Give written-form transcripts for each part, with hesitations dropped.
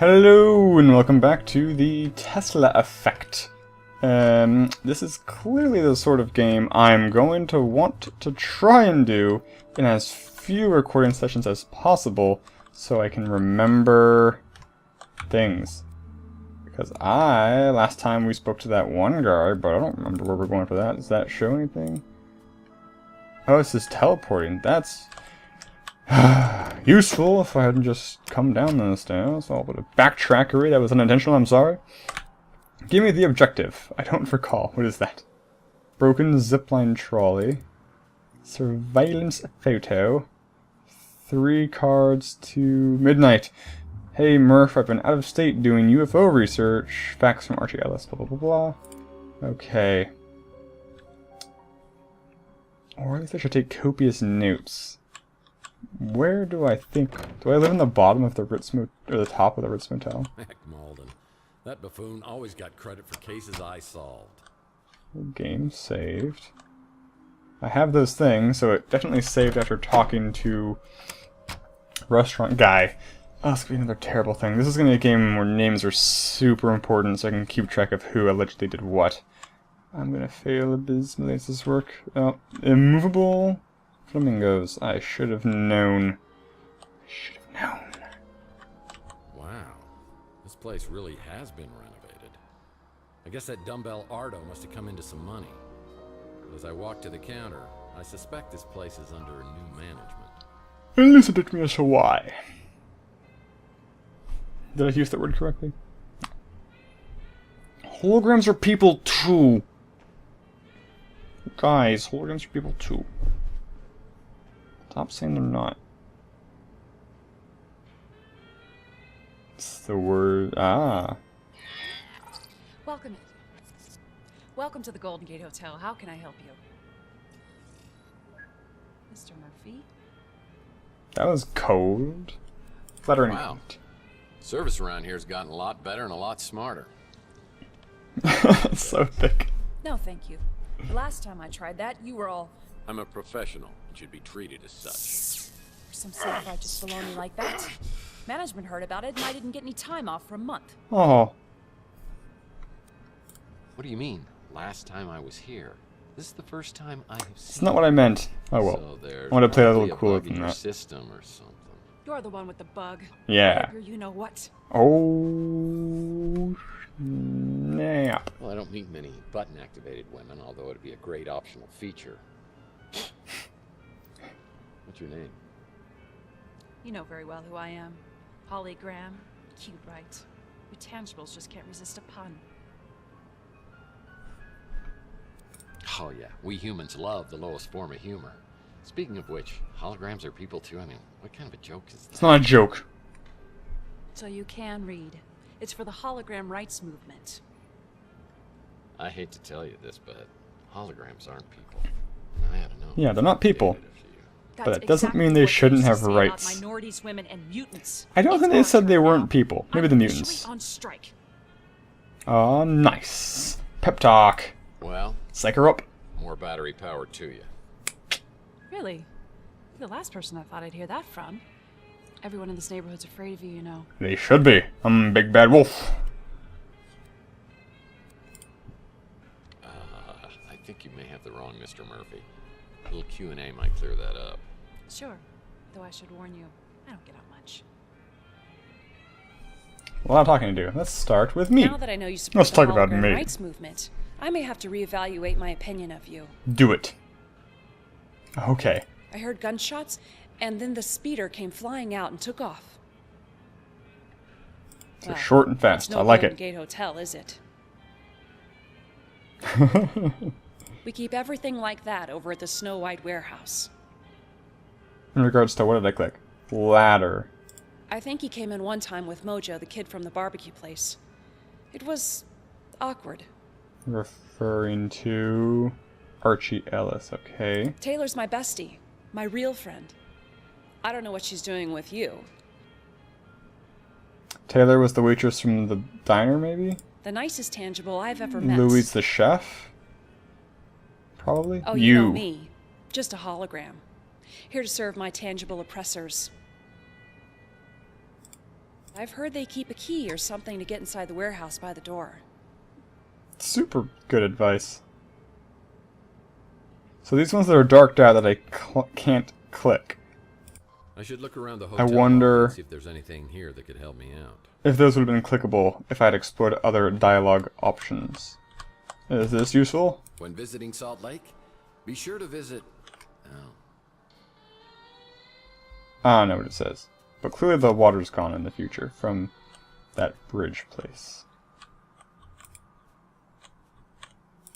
Hello and welcome back to the Tesla Effect. This is clearly the sort of game I'm going to want to try and do in as few recording sessions as possible so I can remember things. Because last time we spoke to that one guy, but I don't remember where we're going for that. Does that show anything? Oh, it says teleporting. That's useful if I hadn't just come down those stairs. So I'll put a backtrackery. That was unintentional, I'm sorry. Give me the objective. I don't recall. What is that? Broken zipline trolley. Surveillance photo. 3 cards to midnight. Hey Murph, I've been out of state doing UFO research. Facts from Archie Ellis. Blah blah blah blah. Okay. Or at least I should take copious notes. Where do I think... Do I live in the bottom of the Ritz or the top of the Ritz Motel? Heck, Malden. That buffoon always got credit for cases I solved. Game saved. I have those things, so it definitely saved after talking to restaurant guy. Oh, this could be another terrible thing. This is going to be a game where names are super important, so I can keep track of who allegedly did what. I'm going to fail abysmally. Does this work? Oh, immovable flamingos. I should have known. Wow. This place really has been renovated. I guess that dumbbell Ardo must have come into some money. But as I walk to the counter, I suspect this place is under a new management. Elucidate me as to why. Did I use that word correctly? Holograms are people too. Guys, holograms are people too. Stop saying they're not. It's the word. Welcome. Welcome to the Golden Gate Hotel. How can I help you? Mr. Murphy? That was cold. Flattering. Wow. Service around here has gotten a lot better and a lot smarter. So thick. No, thank you. The last time I tried that, you were all... I'm a professional and should be treated as such. For some self-righteous baloney like that. Management heard about it and I didn't get any time off for a month. Oh. What do you mean? Last time I was here. This is the first time I have seen. It's not what I meant. Oh well. So I want to play that a little probably cooler bug in than your that. system or something. You're the one with the bug. Yeah. You know what? Oh snap. Well, I don't meet many button-activated women, although it'd be a great optional feature. What's your name? You know very well who I am. Holly Graham. Cute, right? You tangibles just can't resist a pun. Oh yeah, we humans love the lowest form of humor. Speaking of which, holograms are people too. I mean, what kind of a joke is that? It's not a joke. So you can read. It's for the hologram rights movement. I hate to tell you this, but holograms aren't people. I ought to know. Yeah, they're not people. That's But it doesn't exactly mean they what shouldn't used to have say about rights. minorities, women, and mutants. I don't think they said they weren't people. Maybe the mutants. On strike. Oh, nice. Pep talk. Well, Psych her up. more battery power to you. Really? You're the last person I thought I'd hear that from. Everyone in this neighborhood's afraid of you, you know. They should be. I'm Big Bad Wolf. I think you may have the wrong Mr. Murphy. A little Q&A might clear that up. Sure. Though I should warn you, I don't get out much. A lot of talking to do. Let's start with me. Now that I know you support Let's the talk about hologram me. rights movement, I may have to reevaluate my opinion of you. Do it. Okay. I heard gunshots, and then the speeder came flying out and took off. So short and fast. It's no I like Golden it. Gate Hotel, is it? We keep everything like that over at the Snow White warehouse. In regards to what did I click? Ladder. I think he came in one time with Mojo, the kid from the barbecue place. It was awkward. Referring to Archie Ellis. Okay. Taylor's my bestie, my real friend. I don't know what she's doing with you. Taylor was the waitress from the diner, maybe? The nicest tangible I've ever met. Louis the chef? Probably? Oh, you know me. Just a hologram. Here to serve my tangible oppressors. I've heard they keep a key or something to get inside the warehouse by the door. Super good advice. So these ones that are darked out that I can't click. I should look around the I hotel wonder and see if there's anything here that could help me out. if those would have been clickable if I had explored other dialogue options. Is this useful? When visiting Salt Lake, be sure to visit... Oh. I don't know what it says. But clearly the water's gone in the future from that bridge place.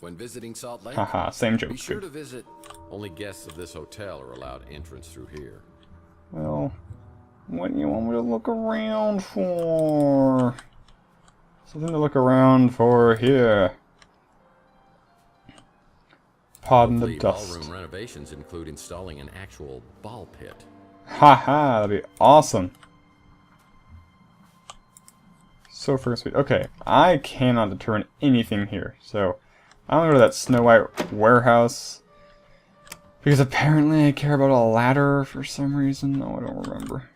When visiting Salt Lake, Haha, same joke. be sure Good. to visit... Only guests of this hotel are allowed entrance through here. Well, what do you want me to look around for? Something to look around for here. Pardon the Hopefully, dust. ballroom renovations include installing an actual ball pit. Haha, that'd be awesome. So freaking sweet. Okay, I cannot determine anything here, so I'm gonna go to that Snow White warehouse. Because apparently I care about a ladder for some reason. No, I don't remember.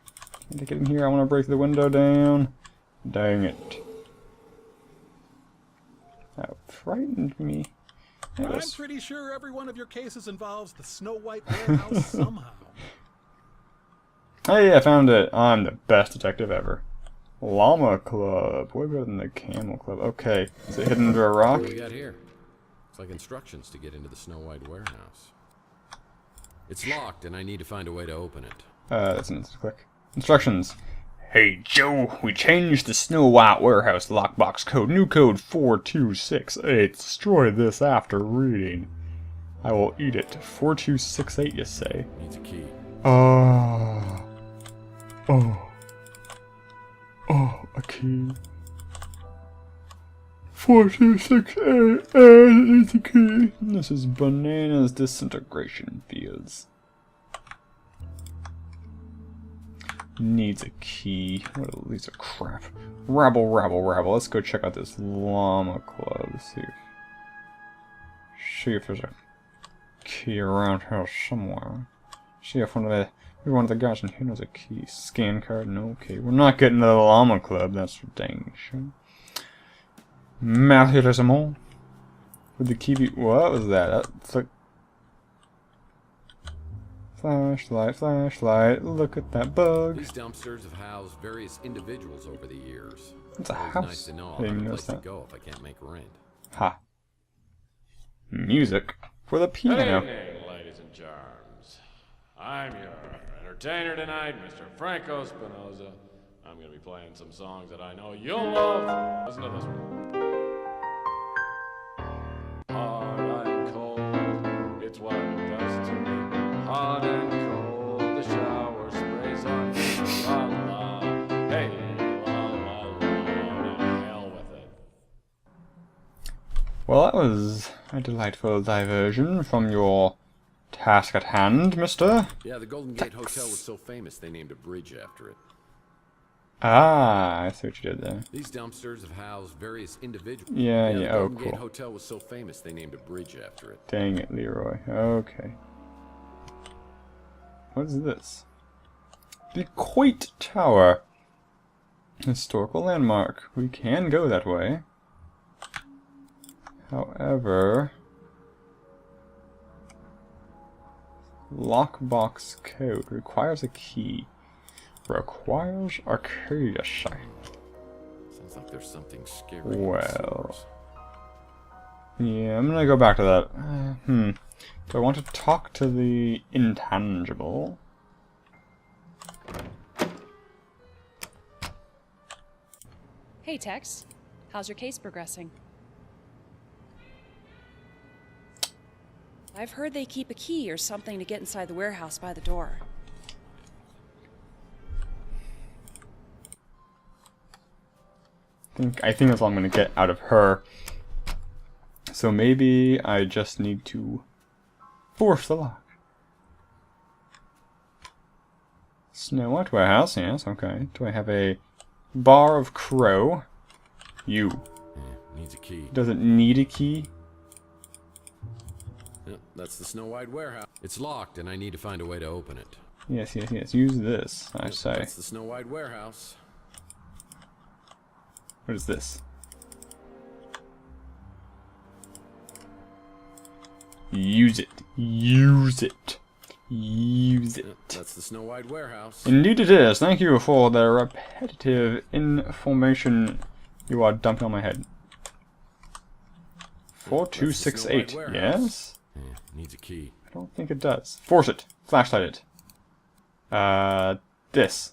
Can I get in here? I want to break the window down. Dang it. That frightened me. I'm pretty sure every one of your cases involves the Snow White warehouse somehow. Hey, I found it. I'm the best detective ever. Llama Club. Way better than the Camel Club. Okay. Is it hidden under a rock? What do we got here? It's like instructions to get into the Snow White warehouse. It's locked, and I need to find a way to open it. That's an instant click. Instructions. Hey, Joe, we changed the Snow White warehouse lockbox code. New code 4268. Destroy this after reading. I will eat it. 4268, you say? Needs a key. Oh, a key. 4268, and it's a key. This is Bananas Disintegration Fields. Needs a key. What a piece of crap. Rabble, rabble, rabble. Let's go check out this Llama Club. See if there's a key around here somewhere. See if maybe one of the guys in here knows a key. Scan card, no key. We're not getting to the Llama Club, that's for dang sure. Malheureusement. Would the key be... What was that? That's like... Flashlight, flashlight. Look at that bug. These dumpsters have housed various individuals over the years. It's a Always house. nice to know I I'll didn't have a even place notice to that. go if I can't make rent. Ha. Music for the piano. Good evening, ladies and germs. I'm your entertainer tonight, Mr. Franco Spinoza. I'm going to be playing some songs that I know you'll love. Listen to this one. Hot and cold, it's what it does to me. Hot and cold, the shower sprays on me. La la, hey, la la la, to hell with it. Well, that was a delightful diversion from your task at hand, mister. Yeah, the Golden Gate Hotel was so famous they named a bridge after it. Ah, I see what you did there. These dumpsters have housed various individuals. Yeah, The yeah, oh, Golden cool. Gate Hotel was so famous they named a bridge after it. Dang it, Leroy. Okay. What is this? The Coit Tower. Historical landmark. We can go that way. However... Lockbox code requires a key. Requires a key, you say. Sounds like there's something scary. Well. Yeah, I'm gonna go back to that. Do I want to talk to the intangible? Hey, Tex. How's your case progressing? I've heard they keep a key or something to get inside the warehouse by the door. I think that's all I'm gonna get out of her. So maybe I just need to force the lock. Snow White warehouse, yes, okay. Do I have a bar of crow? You. Yeah, needs a key. Does it need a key? Yep, that's the Snow White warehouse. It's locked, and I need to find a way to open it. Yes, yes, yes. Use this, I Yep, say. That's the Snow White warehouse. What is this? Use it. Use it. Use it. That's the Snow White warehouse. Indeed it is. Thank you for the repetitive information you are dumping on my head. 4268. Yes? Yeah, needs a key. I don't think it does. Force it. Flashlight it. This.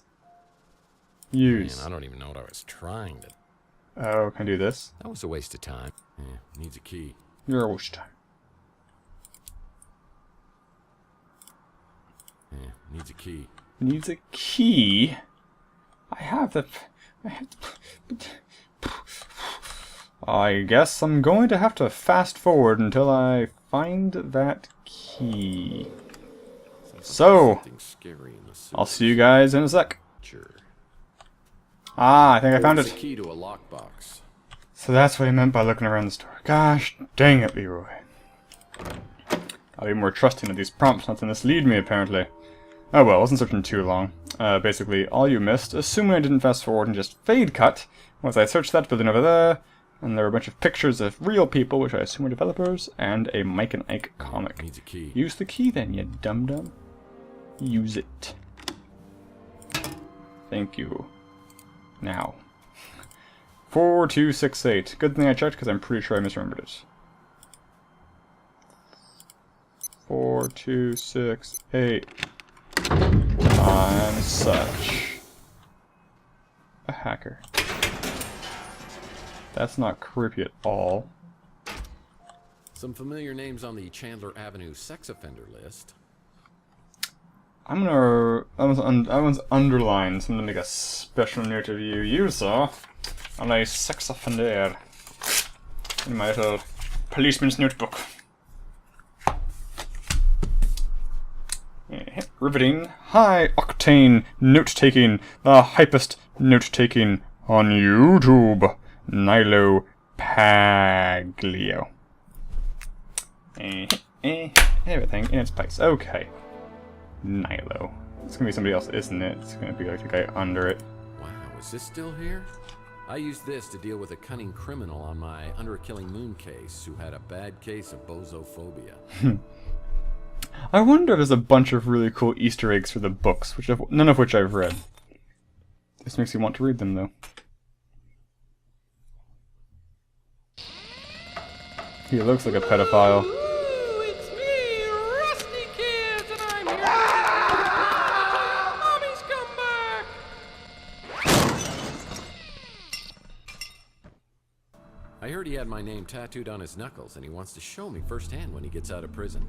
Use. Man, I don't even know what I was trying to... Oh, can I do this? That was a waste of time. Yeah, needs a key. You're a waste of time. Yeah, needs a key. Needs a key. I have the... I guess I'm going to have to fast forward until I find that key. So, Something scary in the I'll see you guys in a sec. Sure. Ah, I think I found There's a it. key to a lockbox. So that's what he meant by looking around the store. Gosh dang it, Leroy. I'll be more trusting of these prompts not to mislead me, apparently. Oh well, wasn't searching too long. Basically, all you missed, assuming I didn't fast forward and just fade cut, was I searched that building over there, and there were a bunch of pictures of real people, which I assume were developers, and a Mike and Ike comic. Needs a key. Use the key then, you dum-dum. Use it. Thank you. Now. 4268. Good thing I checked, because I'm pretty sure I misremembered it. 4268. I'm such a hacker. That's not creepy at all. Some familiar names on the Chandler Avenue sex offender list. I'm gonna underline something to make a special note of you. You, sir, are a sex offender in my little policeman's notebook. Riveting, high octane note taking, the hypest note taking on YouTube. Nilo Paglio. Everything in its place. Okay. Nilo. It's gonna be somebody else, isn't it? It's gonna be like the guy under it. Wow, is this still here? I used this to deal with a cunning criminal on my Under a Killing Moon case who had a bad case of bozophobia. I wonder if there's a bunch of really cool Easter eggs for the books, none of which I've read. This makes me want to read them, though. He looks like a pedophile. Ooh, it's me, Rusty Kids, and I'm here. Mommy's come back. I heard he had my name tattooed on his knuckles, and he wants to show me firsthand when he gets out of prison.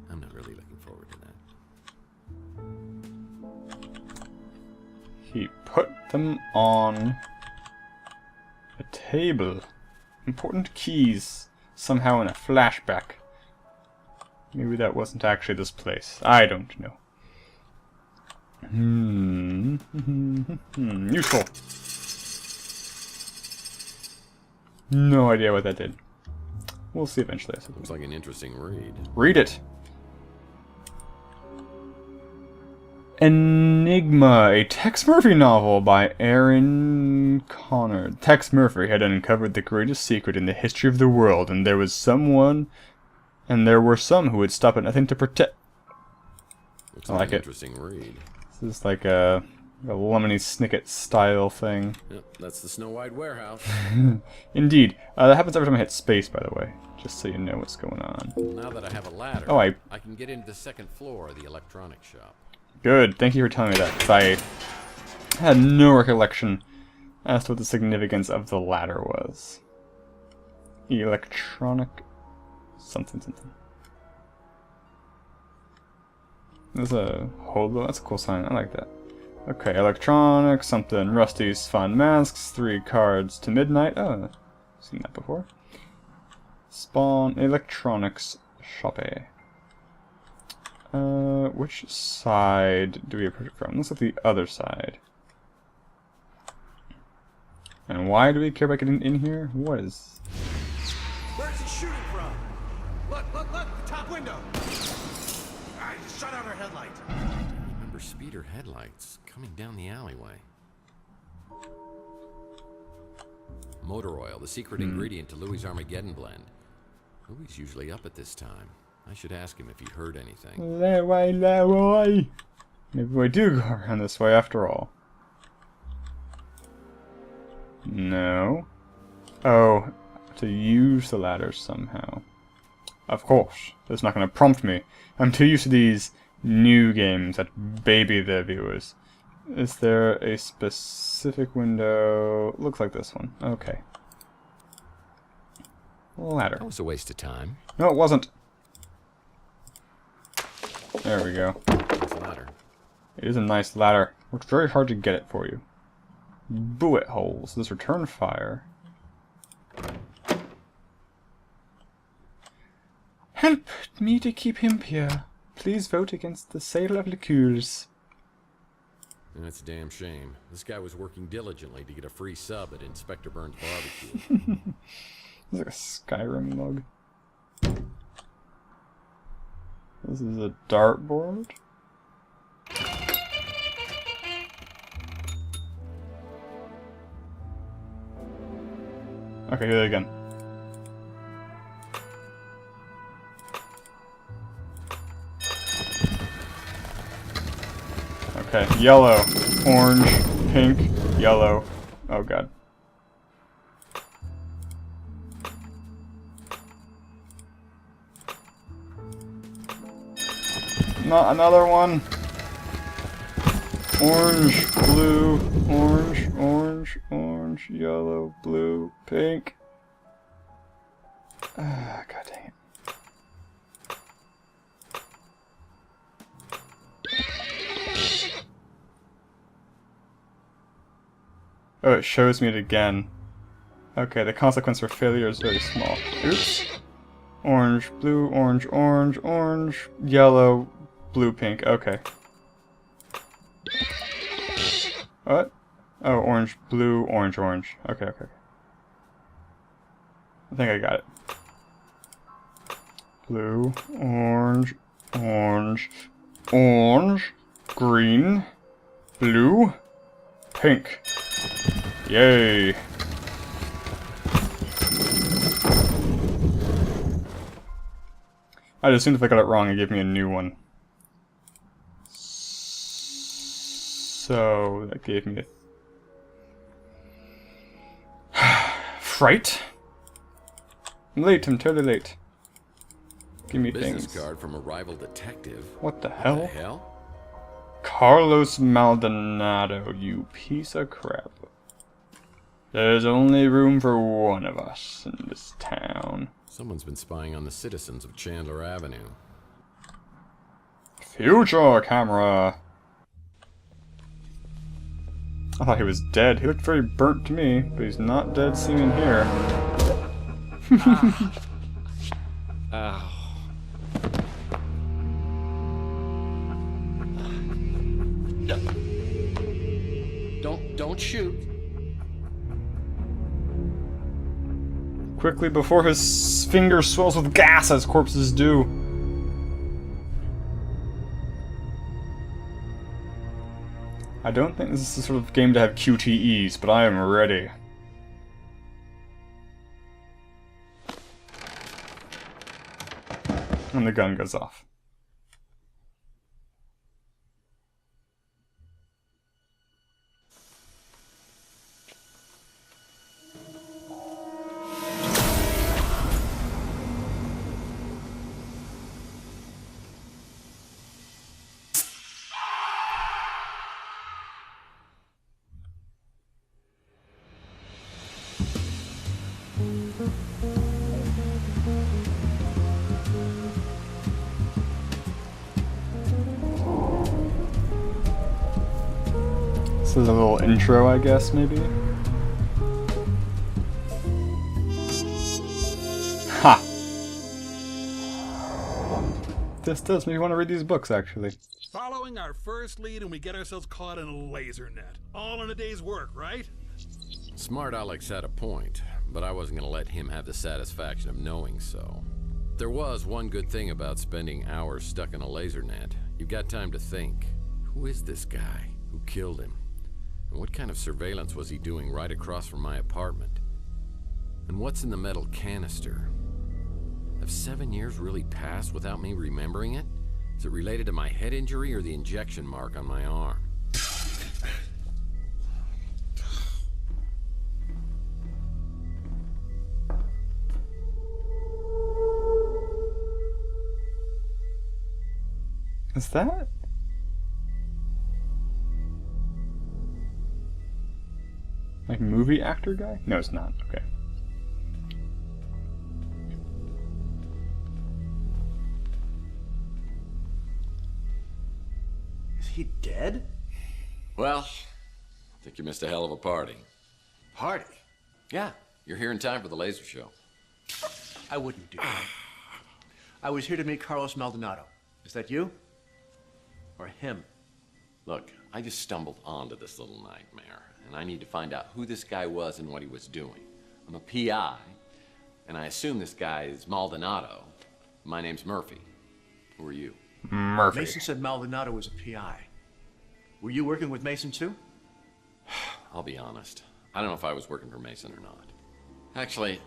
I'm not really looking forward to that. He put them on a table. Important keys. Somehow in a flashback. Maybe that wasn't actually this place. I don't know. Useful. No idea what that did. We'll see eventually, I suppose. Looks like an interesting read. Read it! Enigma, a Tex Murphy novel by Aaron Connor. Tex Murphy had uncovered the greatest secret in the history of the world, and there were some who would stop at nothing to protect. Looks I like like an it. interesting read. This is like a Lemony Snicket style thing. Yep, that's the Snow White warehouse. Indeed. That happens every time I hit space, by the way. Just so you know what's going on. Now that I have a ladder, Oh, I can get into the second floor of the electronics shop. Good, thank you for telling me that, because I had no recollection as to what the significance of the ladder was. Electronic... something. There's a holo, that's a cool sign, I like that. Okay, electronic, something, Rusty's Fun Masks, 3 cards to midnight, oh, I've seen that before. Spawn, electronics, shoppe. Which side do we approach it from? Looks like the other side. And why do we care about getting in here? What is... Where's he shooting from? Look, the top window. Ah, he shut out our headlight. Remember speeder headlights coming down the alleyway. Motor oil, the secret ingredient to Louis' Armageddon blend. Louis usually up at this time. I should ask him if he heard anything. Leroy. Maybe we do go around this way after all. No. Oh, to use the ladder somehow. Of course. That's not going to prompt me. I'm too used to these new games that baby their viewers. Is there a specific window? Looks like this one. Okay. Ladder. That was a waste of time. No, it wasn't. There we go. Nice ladder. It is a nice ladder. Worked very hard to get it for you. Bullet holes. Does return fire. Help me to keep him pure. Please vote against the sale of liqueurs. That's a damn shame. This guy was working diligently to get a free sub at Inspector Burns' barbecue. It's like a Skyrim mug. This is a dartboard. Okay, do that again. Okay, yellow, orange, pink, yellow. Oh god. Not another one. Orange, blue, orange, orange, orange, yellow, blue, pink. Ah, god dang it. Oh, it shows me it again. Okay, the consequence for failure is very small. Oops. Orange, blue, orange, orange, orange, yellow, blue, pink. Okay. What? Oh, orange, blue, orange, orange. Okay, okay. I think I got it. Blue, orange, orange, orange, green, blue, pink. Yay! I just assumed if I got it wrong, it gave me a new one. So that gave me a fright. I'm late. I'm totally late. Give me Business things. card from a rival detective. What the The hell? hell? Carlos Maldonado, you piece of crap. There's only room for one of us in this town. Someone's been spying on the citizens of Chandler Avenue. Future camera. I thought he was dead. He looked very burnt to me, but he's not dead seeming here. Ow. Don't shoot. Quickly before his finger swells with gas as corpses do. I don't think this is the sort of game to have QTEs, but I am ready. And the gun goes off. This is a little intro, I guess, maybe? Ha! This does make me want to read these books, actually. Following our first lead and we get ourselves caught in a laser net. All in a day's work, right? Smart Alex had a point, but I wasn't going to let him have the satisfaction of knowing so. There was one good thing about spending hours stuck in a laser net. You got time to think. Who is this guy? Who killed him? And what kind of surveillance was he doing right across from my apartment? And what's in the metal canister? Have 7 years really passed without me remembering it? Is it related to my head injury or the injection mark on my arm? Is that? Like movie actor guy? No, it's not. Okay. Is he dead? Well, I think you missed a hell of a party. Party? Yeah, you're here in time for the laser show. I wouldn't do that. I was here to meet Carlos Maldonado. Is that you? Or him? Look, I just stumbled onto this little nightmare, and I need to find out who this guy was and what he was doing. I'm a PI, and I assume this guy is Maldonado. My name's Murphy. Who are you? Murphy. Mason said Maldonado was a PI. Were you working with Mason too? I'll be honest. I don't know if I was working for Mason or not. Actually,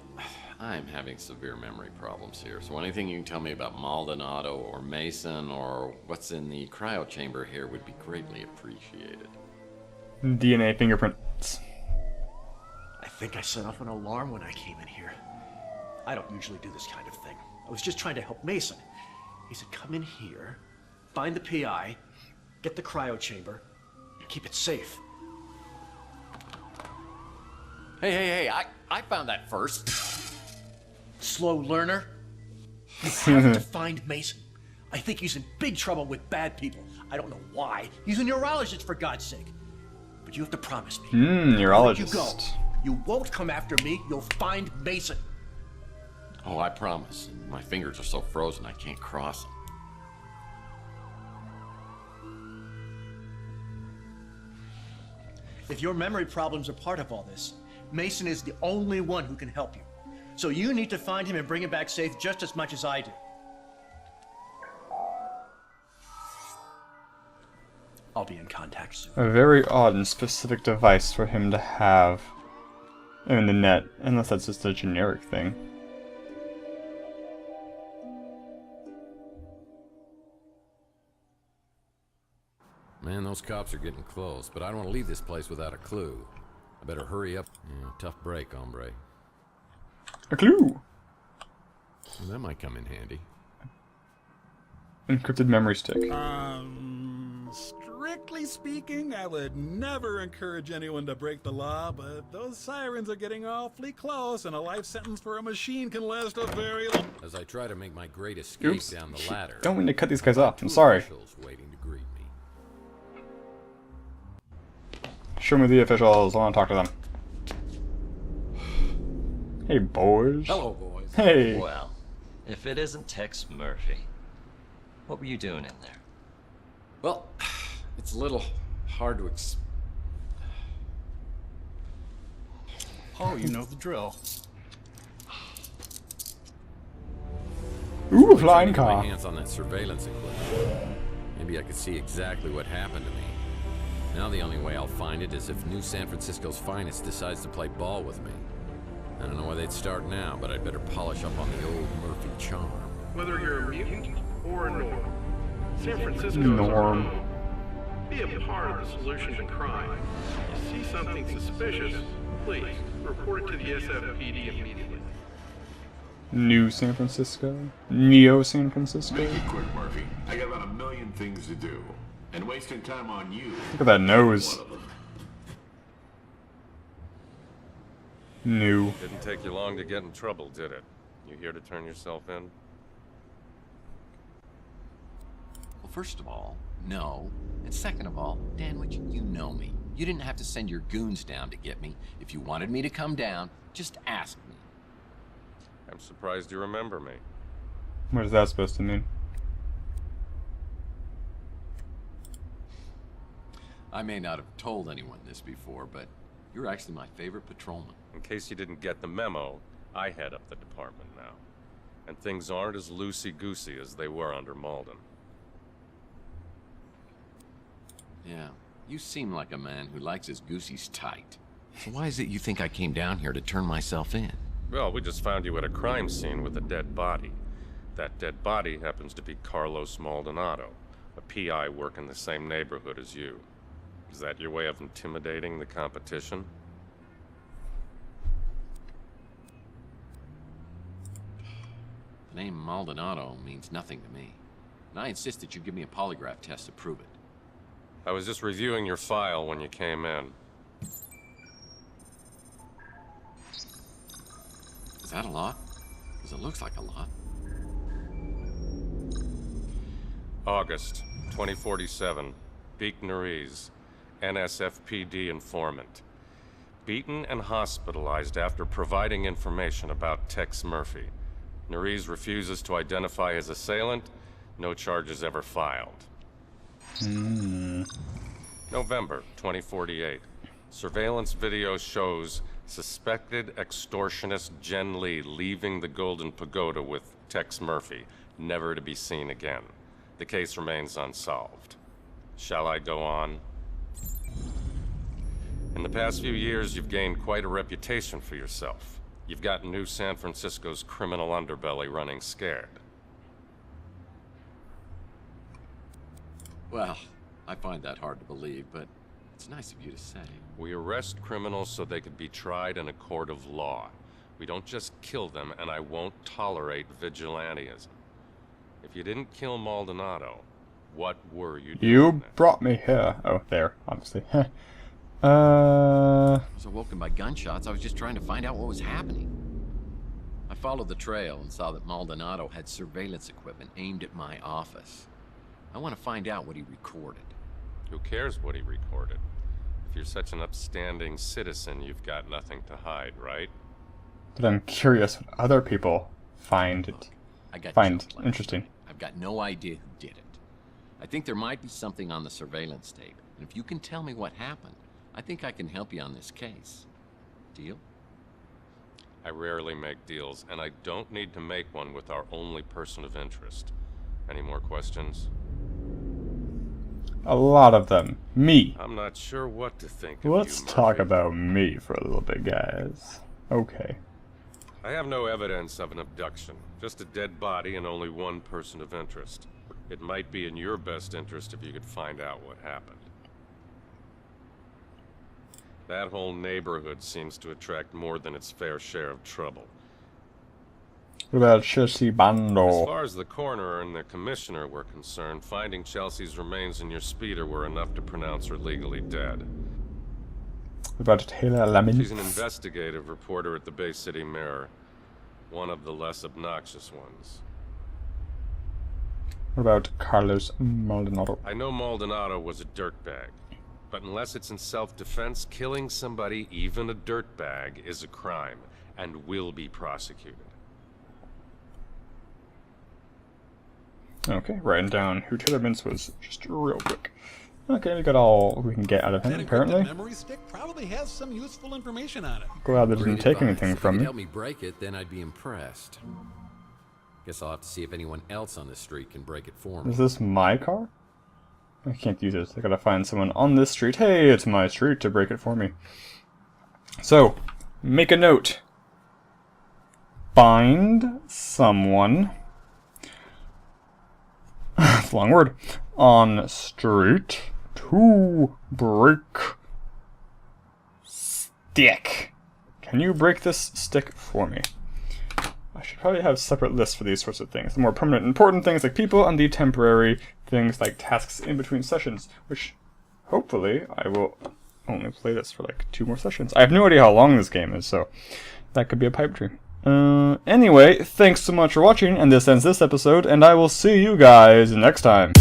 I'm having severe memory problems here, so anything you can tell me about Maldonado or Mason or what's in the cryo chamber here would be greatly appreciated. DNA fingerprints. I think I set off an alarm when I came in here. I don't usually do this kind of thing. I was just trying to help Mason. He said, come in here, find the PI, get the cryo chamber, and keep it safe. Hey, I found that first. Slow learner. You have to find Mason. I think he's in big trouble with bad people. I don't know why. He's a neurologist, for God's sake. But you have to promise me. Neurologist. You go. You won't come after me. You'll find Mason. Oh, I promise. My fingers are so frozen I can't cross them. If your memory problems are part of all this, Mason is the only one who can help you. So you need to find him and bring him back safe just as much as I do. I'll be in contact soon. A very odd and specific device for him to have in the net, unless that's just a generic thing. Man, those cops are getting close, but I don't want to leave this place without a clue. I better hurry up. Yeah, tough break, hombre. A clue! Well, that might come in handy. Encrypted memory stick. Strictly speaking, I would never encourage anyone to break the law, but those sirens are getting awfully close, and a life sentence for a machine can last a very long... As I try to make my great escape Oops. down the ladder, Don't mean to cut these guys off. I'm two sorry. officials waiting to greet me. Show me the officials. I want to talk to them. Hey, boys. Hello, boys. Hey. Well, if it isn't Tex Murphy, what were you doing in there? Well, it's a little hard to Oh, you know the drill. Ooh, flying Get my car. hands on that surveillance equipment. Maybe I could see exactly what happened to me. Now the only way I'll find it is if New San Francisco's finest decides to play ball with me. I don't know where they'd start now, but I'd better polish up on the old Murphy charm. Whether you're a mutant or a norm, San Francisco is Norm. our home. Be a part of the solution to crime. You see something suspicious, please report it to the SFPD immediately. New San Francisco? Neo San Francisco? Make it quick, Murphy. I got about a million things to do. And wasting time on you. Look at that nose. One of them. New. Didn't take you long to get in trouble, did it? You here to turn yourself in? Well, first of all, no. And second of all, Danwich, you know me. You didn't have to send your goons down to get me. If you wanted me to come down, just ask me. I'm surprised you remember me. What is that supposed to mean? I may not have told anyone this before, but you're actually my favorite patrolman. In case you didn't get the memo, I head up the department now. And things aren't as loosey-goosey as they were under Malden. Yeah, you seem like a man who likes his goosies tight. So why is it you think I came down here to turn myself in? Well, we just found you at a crime scene with a dead body. That dead body happens to be Carlos Maldonado, a PI working the same neighborhood as you. Is that your way of intimidating the competition? The name Maldonado means nothing to me. And I insist that you give me a polygraph test to prove it. I was just reviewing your file when you came in. Is that a lot? Because it looks like a lot. August 2047. Beak Nariz, NSFPD informant. Beaten and hospitalized after providing information about Tex Murphy. Nariz refuses to identify his assailant. No charges ever filed. November 2048. Surveillance video shows suspected extortionist Jen Lee leaving the Golden Pagoda with Tex Murphy, never to be seen again. The case remains unsolved. Shall I go on? In the past few years, you've gained quite a reputation for yourself. You've got New San Francisco's criminal underbelly running scared. Well, I find that hard to believe, but it's nice of you to say. We arrest criminals so they could be tried in a court of law. We don't just kill them, and I won't tolerate vigilantism. If you didn't kill Maldonado, what were you doing? You brought me here. Oh, there, obviously. I was awoken by gunshots. I was just trying to find out what was happening. I followed the trail and saw that Maldonado had surveillance equipment aimed at my office. I want to find out what he recorded. Who cares what he recorded? If you're such an upstanding citizen, you've got nothing to hide, right? But I'm curious what other people find interesting. I've got no idea who did it. I think there might be something on the surveillance tape. And if you can tell me what happened, I think I can help you on this case. Deal? I rarely make deals, and I don't need to make one with our only person of interest. Any more questions? A lot of them. Me. I'm not sure what to think of Let's you, talk Murphy. about me for a little bit, guys. Okay. I have no evidence of an abduction, just a dead body and only one person of interest. It might be in your best interest if you could find out what happened. That whole neighborhood seems to attract more than its fair share of trouble. What about Chelsea As Bando? far as the coroner and the commissioner were concerned, finding Chelsea's remains in your speeder were enough to pronounce her legally dead. What about Taylor Lemons? She's an investigative reporter at the Bay City Mirror, one of the less obnoxious ones. What about Carlos Maldonado? I know Maldonado was a dirtbag, but unless it's in self-defense, killing somebody, even a dirtbag, is a crime and will be prosecuted. Okay, writing down who Taylor Mintz was just real quick. Okay, we got all we can get out of him, That apparently. encrypted memory stick probably has some useful information on it. Glad that didn't Great take advice. anything If from you could me. help me break it, then I'd be impressed. Guess I'll have to see if anyone else on the street can break it for me. Is this my car? I can't use it. I gotta find someone on this street. Hey, it's my street to break it for me. So, make a note. Find someone. Long word. On street to break stick. Can you break this stick for me? I should probably have separate lists for these sorts of things. The more permanent important things like people and the temporary things like tasks in between sessions, which hopefully I will only play this for like 2 more sessions. I have no idea how long this game is, so that could be a pipe dream. Anyway, thanks so much for watching, and this ends this episode, and I will see you guys next time.